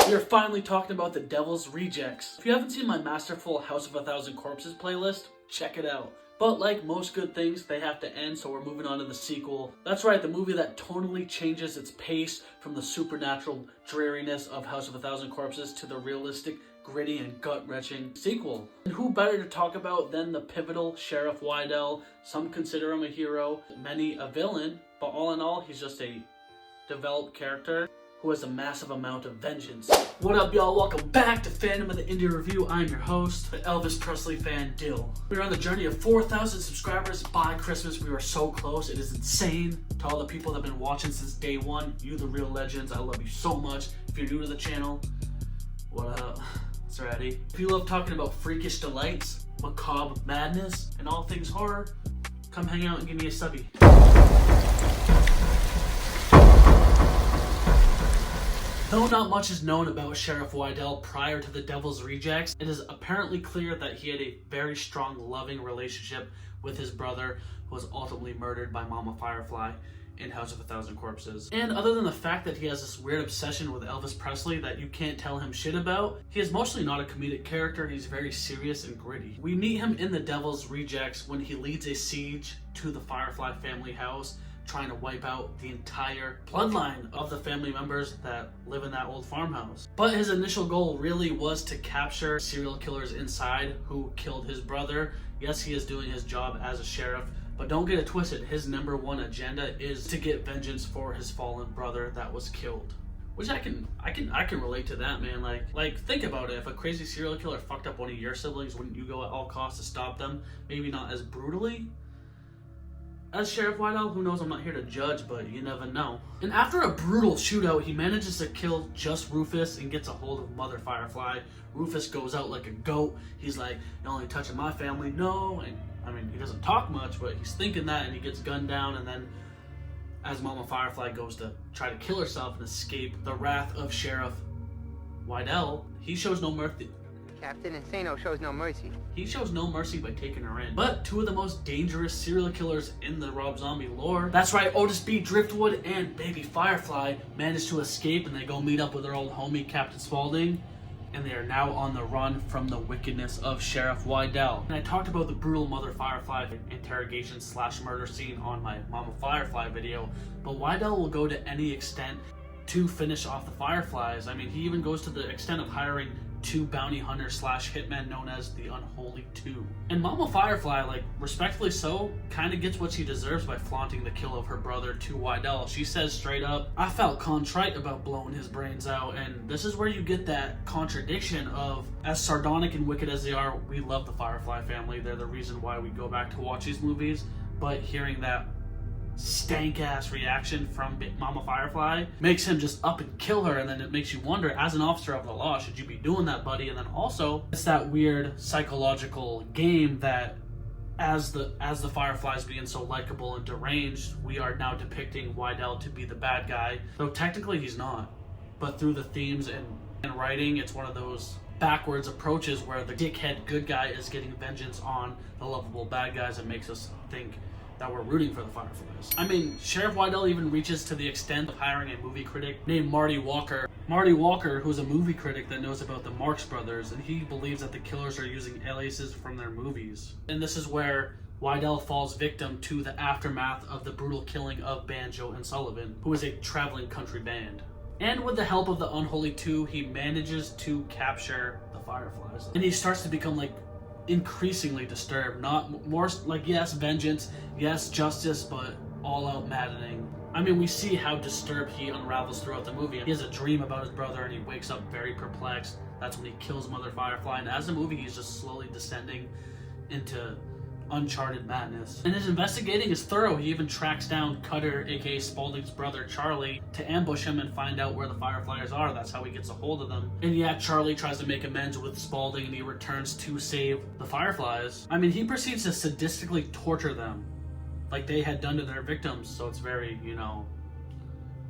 We are finally talking about the Devil's Rejects. If you haven't seen my masterful House of a Thousand Corpses playlist, check it out. But like most good things, they have to end, so we're moving on to the sequel. That's right, the movie that tonally changes its pace from the supernatural dreariness of House of a Thousand Corpses to the realistic, gritty, and gut-wrenching sequel. And who better to talk about than the pivotal Sheriff Wydell? Some consider him a hero, many a villain, but all in all, he's just a developed character who has a massive amount of vengeance. What up, y'all? Welcome back to Fandom of the Indie Review. I'm your host, the Elvis Presley fan, Dill. We're on the journey of 4,000 subscribers by Christmas. We are so close. It is insane. To all the people that have been watching since day one, you the real legends. I love you so much. If you're new to the channel, what up? It's Ratty. If you love talking about freakish delights, macabre madness, and all things horror, come hang out and give me a subby. Though not much is known about Sheriff Wydell prior to the Devil's Rejects, it is apparently clear that he had a very strong, loving relationship with his brother, who was ultimately murdered by Mama Firefly in House of a Thousand Corpses. And other than the fact that he has this weird obsession with Elvis Presley that you can't tell him shit about, he is mostly not a comedic character. He's very serious and gritty. We meet him in the Devil's Rejects when he leads a siege to the Firefly family house, trying to wipe out the entire bloodline of the family members that live in that old farmhouse. But his initial goal really was to capture serial killers inside who killed his brother. Yes, he is doing his job as a sheriff, but don't get it twisted. His number one agenda is to get vengeance for his fallen brother that was killed. Which I can relate to that, man. Like think about it. If a crazy serial killer fucked up one of your siblings, wouldn't you go at all costs to stop them? Maybe not as brutally as Sheriff Wydell, who knows, I'm not here to judge, but you never know. And after a brutal shootout, he manages to kill just Rufus and gets a hold of Mother Firefly. Rufus goes out like a goat. He's like, "You're only touching my family." No, and I mean, he doesn't talk much, but he's thinking that, and he gets gunned down. And then as Mama Firefly goes to try to kill herself and escape the wrath of Sheriff Wydell, he shows no mercy. Captain Insano shows no mercy. He shows no mercy by taking her in. But two of the most dangerous serial killers in the Rob Zombie lore, that's right, Otis B. Driftwood and Baby Firefly, manage to escape, and they go meet up with their old homie Captain Spaulding, and they are now on the run from the wickedness of Sheriff Wydell. And I talked about the brutal Mother Firefly interrogation / murder scene on my Mama Firefly video, but Wydell will go to any extent to finish off the Fireflies. I mean, he even goes to the extent of hiring two bounty hunters / hitmen known as the Unholy Two. And Mama Firefly, like, respectfully so, kind of gets what she deserves by flaunting the kill of her brother to Wydell. She says straight up, "I felt contrite about blowing his brains out." And this is where you get that contradiction of, as sardonic and wicked as they are, we love the Firefly family. They're the reason why we go back to watch these movies. But hearing that stank-ass reaction from Mama Firefly makes him just up and kill her, and then it makes you wonder, as an officer of the law, should you be doing that, buddy? And then also, it's that weird psychological game that as the Fireflies being so likable and deranged, we are now depicting Wydell to be the bad guy, though technically he's not. But through the themes and writing, it's one of those backwards approaches where the dickhead good guy is getting vengeance on the lovable bad guys, and makes us think that we're rooting for the Fireflies. I mean, Sheriff Wydell even reaches to the extent of hiring a movie critic named Marty Walker. Marty Walker, who's a movie critic that knows about the Marx Brothers, and he believes that the killers are using aliases from their movies. And this is where Wydell falls victim to the aftermath of the brutal killing of Banjo and Sullivan, who is a traveling country band. And with the help of the Unholy Two, he manages to capture the Fireflies. And he starts to become, like, increasingly disturbed. Not more like, yes, vengeance, yes, justice, but all out maddening. I mean, we see how disturbed he unravels throughout the movie. He has a dream about his brother, and he wakes up very perplexed. That's when he kills Mother Firefly, and as the movie, he's just slowly descending into uncharted madness. And his investigating is thorough. He even tracks down Cutter, aka Spaulding's brother Charlie, to ambush him and find out where the Fireflies are. That's how he gets a hold of them. And yeah, Charlie tries to make amends with Spaulding, and he returns to save the Fireflies. I mean, he proceeds to sadistically torture them like they had done to their victims, so it's very,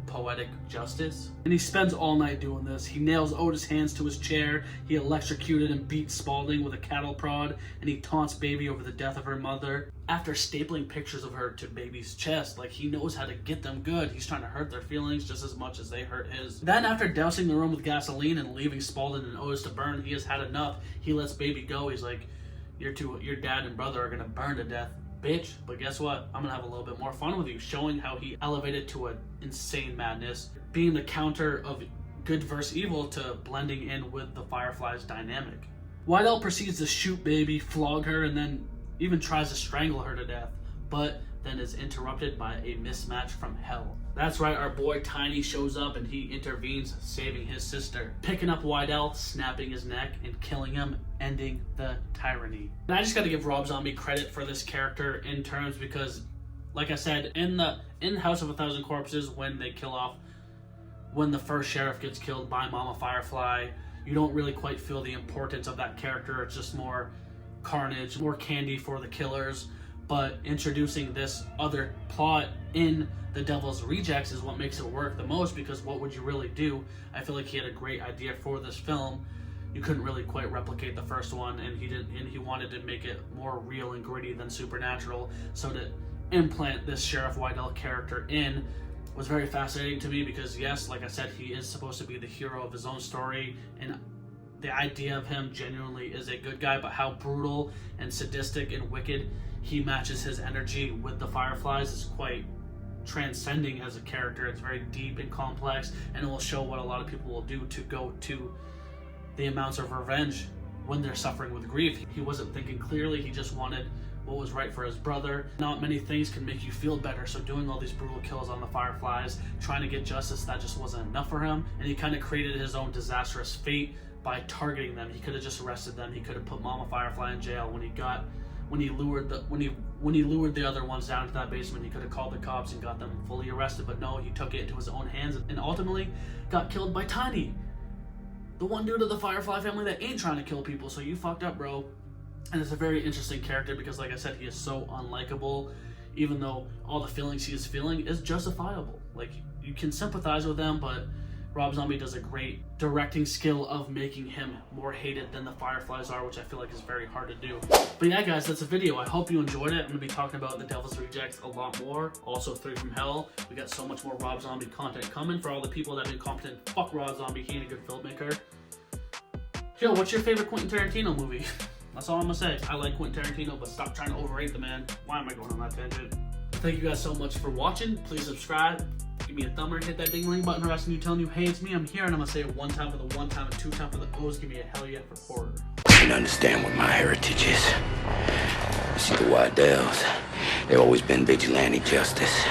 poetic justice. And he spends all night doing this. He nails Otis' hands to his chair, he electrocuted and beat Spaulding with a cattle prod, and he taunts Baby over the death of her mother. After stapling pictures of her to Baby's chest, like he knows how to get them good. He's trying to hurt their feelings just as much as they hurt his. Then after dousing the room with gasoline and leaving Spaulding and Otis to burn, he has had enough. He lets Baby go. He's like, your dad and brother are gonna burn to death, bitch, but guess what? I'm gonna have a little bit more fun with you, showing how he elevated to an insane madness, being the counter of good versus evil to blending in with the Firefly's dynamic. Wydell proceeds to shoot Baby, flog her, and then even tries to strangle her to death, but then is interrupted by a mismatch from hell. That's right, our boy Tiny shows up and he intervenes, saving his sister, picking up Wydell, snapping his neck, and killing him, ending the tyranny. And I just gotta give Rob Zombie credit for this character in terms because, like I said, in House of a Thousand Corpses, when the first sheriff gets killed by Mama Firefly, you don't really quite feel the importance of that character. It's just more carnage, more candy for the killers. But introducing this other plot in The Devil's Rejects is what makes it work the most, because what would you really do? I feel like he had a great idea for this film. You couldn't really quite replicate the first one, and he wanted to make it more real and gritty than supernatural. So to implant this Sheriff Wydell character in was very fascinating to me, because yes, like I said, he is supposed to be the hero of his own story, and the idea of him genuinely is a good guy, but how brutal and sadistic and wicked he matches his energy with the Fireflies is quite transcending as a character. It's very deep and complex, and it will show what a lot of people will do to go to the amounts of revenge when they're suffering with grief. He wasn't thinking clearly, he just wanted what was right for his brother. Not many things can make you feel better, so doing all these brutal kills on the Fireflies, trying to get justice, that just wasn't enough for him, and he kind of created his own disastrous fate by targeting them. He could have just arrested them. He could have put Mama Firefly in jail. When he lured the other ones down to that basement, he could have called the cops and got them fully arrested, but no, he took it into his own hands and ultimately got killed by Tiny, the one dude of the Firefly family that ain't trying to kill people. So you fucked up, bro. And it's a very interesting character because, like I said, he is so unlikable, even though all the feelings he is feeling is justifiable. Like, you can sympathize with them, but Rob Zombie does a great directing skill of making him more hated than the Fireflies are, which I feel like is very hard to do. But yeah, guys, that's a video. I hope you enjoyed it. I'm going to be talking about The Devil's Rejects a lot more. Also, 3 from Hell. We got so much more Rob Zombie content coming. For all the people that have been competent, fuck Rob Zombie. He ain't a good filmmaker. Yo, what's your favorite Quentin Tarantino movie? That's all I'm going to say. I like Quentin Tarantino, but stop trying to overrate the man. Why am I going on that tangent? Thank you guys so much for watching. Please subscribe. Give me a thumb or hit that ding button harassing you, telling you, hey, it's me, I'm here, and I'm gonna say it 1 time for the 1 time and 2 time for the O's. Give me a hell yeah for horror. You can understand what my heritage is. See, the Wydells, they've always been vigilante justice.